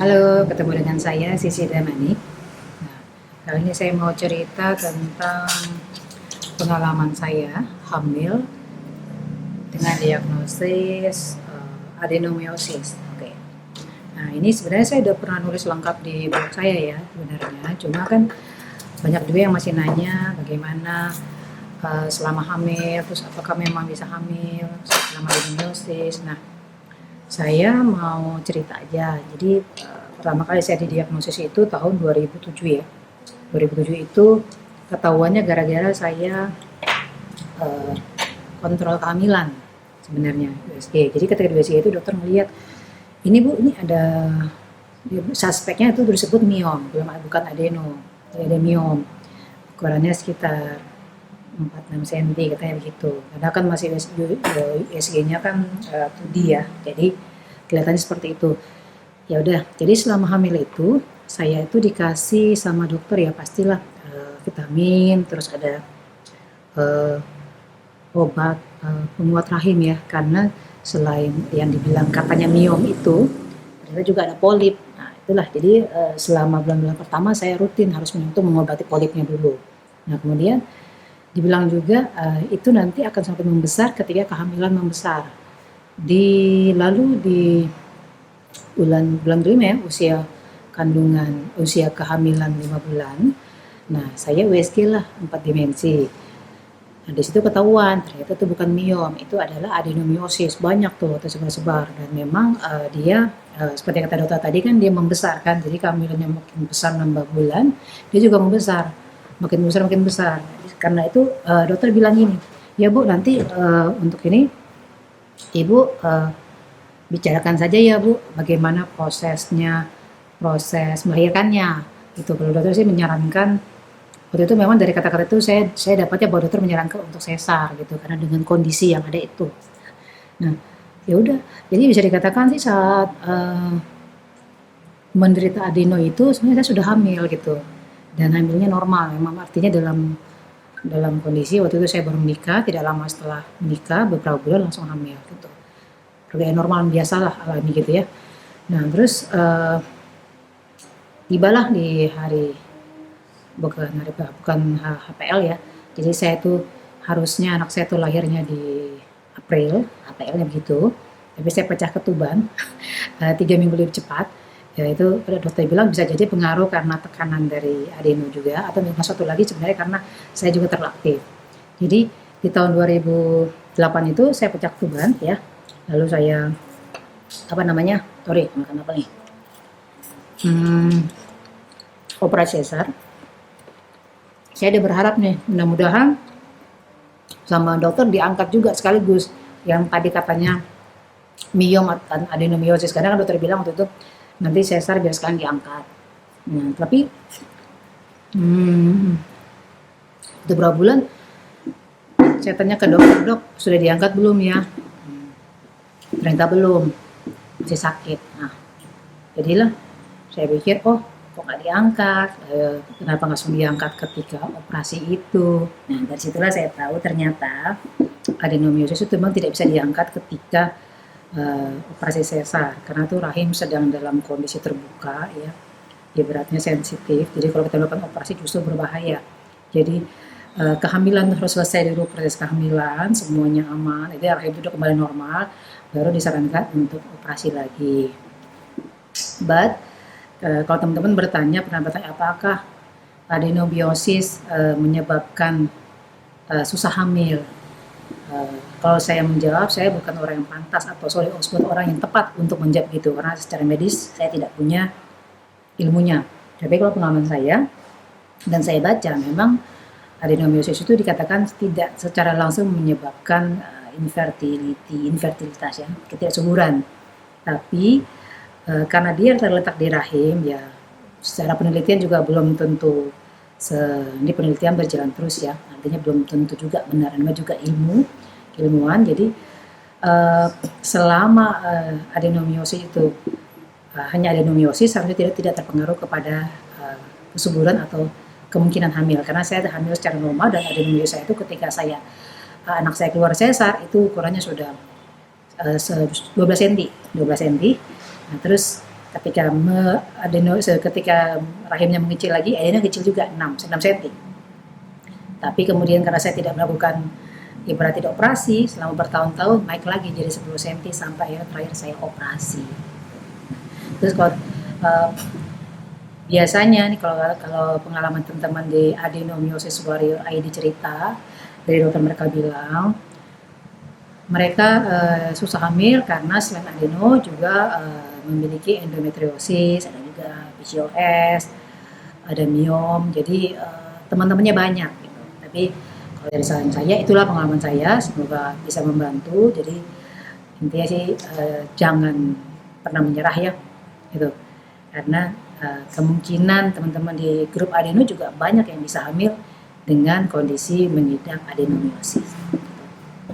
Halo, ketemu dengan saya Sisi Damani. Nah, kali ini saya mau cerita tentang pengalaman saya hamil dengan diagnosis adenomyosis. Oke. Nah, ini sebenarnya saya udah pernah nulis lengkap di blog saya ya sebenarnya. Cuma kan banyak juga yang masih nanya bagaimana selama hamil, terus apakah memang bisa hamil selama adenomyosis. Nah, saya mau cerita aja. Jadi pertama kali saya didiagnosis itu tahun 2007 ya. 2007 itu ketahuannya gara-gara saya eh, kontrol kehamilan sebenarnya USG. Jadi ketika di USG itu dokter melihat ini bu, ini ada suspeknya itu disebut miom, bukan adeno, jadi ada miom. Ukurannya sekitar 4-6 cm katanya begitu. Karena kan masih USG-nya kan 2D ya, jadi kelihatannya seperti itu. Ya udah, jadi selama hamil itu saya itu dikasih sama dokter ya pastilah vitamin, terus ada eh, obat penguat rahim ya, karena selain yang dibilang katanya miom itu ternyata juga ada polip. Nah itulah, jadi selama bulan-bulan pertama saya rutin harus mengobati polipnya dulu. Nah kemudian dibilang juga itu nanti akan sampai membesar ketika kehamilan membesar. Lalu di bulan bulan kelima ya, usia kehamilan 5 bulan. Nah, saya USG lah 4 dimensi. Nah, di situ ketahuan ternyata itu bukan miom, itu adalah adenomyosis. Banyak tuh tersebar-sebar dan memang dia seperti kata dokter tadi kan dia membesar kan. Jadi kehamilannya makin besar nambah bulan, dia juga membesar. Makin besar makin besar. Karena itu dokter bilang gini, "Ya, Bu, nanti untuk ini Ibu bicarakan saja ya Bu, bagaimana proses melahirkannya." Itu kalau dokter sih menyarankan, waktu itu memang dari kata-kata itu saya dapatnya bahwa dokter menyarankan untuk sesar gitu karena dengan kondisi yang ada itu. Nah, ya udah, jadi bisa dikatakan sih saat menderita adeno itu sebenarnya saya sudah hamil gitu, dan hamilnya normal, memang artinya dalam dalam kondisi waktu itu saya baru menikah, tidak lama setelah menikah beberapa bulan langsung hamil gitu, kayak normal biasalah alami gitu ya. Nah terus tibalah di hari, bukan HPL ya. Jadi saya tuh harusnya anak saya tuh lahirnya di April, HPL-nya begitu. Tapi saya pecah ketuban 3 minggu lebih cepat. Ya itu dokter bilang bisa jadi pengaruh karena tekanan dari adeno juga, atau memang satu lagi sebenarnya karena saya juga terlaktif. Jadi di tahun 2008 itu saya pecah ketuban ya. Lalu saya apa namanya? Sorry, makan apa nih? Operasi sesar. Saya udah berharap nih, mudah-mudahan sama dokter diangkat juga sekaligus yang tadi katanya miom dan adenomyosis, karena kan dokter bilang waktu itu nanti sesar biar sekarang diangkat. Nah, tapi udah berapa bulan saya tanya ke dokter, "Dok, sudah diangkat belum ya?" Ternyata belum, masih sakit. Nah, jadilah saya pikir, oh kok nggak diangkat, kenapa nggak langsung diangkat ketika operasi itu. Nah dari situlah saya tahu ternyata adenomyosis itu memang tidak bisa diangkat ketika operasi sesar, karena itu rahim sedang dalam kondisi terbuka ya, dia beratnya sensitif, jadi kalau kita melakukan operasi justru berbahaya. Jadi kehamilan harus selesai dulu, proses kehamilan semuanya aman, jadi rahim itu udah kembali normal, baru disarankan untuk operasi lagi. But kalau teman-teman pernah bertanya apakah adenomyosis menyebabkan susah hamil, kalau saya menjawab, saya bukan orang yang pantas atau orang yang tepat untuk menjawab gitu, karena secara medis saya tidak punya ilmunya. Tapi kalau pengalaman saya dan saya baca, memang adenomyosis itu dikatakan tidak secara langsung menyebabkan infertilitas ya, ketidaksuburan. Tapi karena dia terletak di rahim ya, secara penelitian juga belum tentu, ini penelitian berjalan terus ya, artinya belum tentu juga benar, namanya juga ilmuwan. Jadi selama adenomyosis itu hanya adenomyosis, harusnya tidak terpengaruh kepada kesuburan atau kemungkinan hamil, karena saya hamil secara normal, dan adenomyosis saya itu ketika anak saya keluar sesar itu ukurannya sudah 12 cm. Nah, terus ketika rahimnya mengecil lagi, akhirnya kecil juga 6 cm. Tapi kemudian karena saya tidak melakukan ibarat tidak operasi selama bertahun-tahun, naik lagi jadi 10 cm sampai akhirnya terakhir saya operasi. Terus kalau biasanya nih kalau pengalaman teman-teman di adenomyosis warrior ID cerita dari dokter, mereka bilang mereka susah hamil karena selain adeno juga memiliki endometriosis, ada juga PCOS, ada miom, jadi teman-temannya banyak gitu. Tapi kalau dari saran saya, itulah pengalaman saya, semoga bisa membantu. Jadi intinya sih jangan pernah menyerah ya, gitu. Karena kemungkinan teman-teman di grup adeno juga banyak yang bisa hamil dengan kondisi mengidap adenomyosis.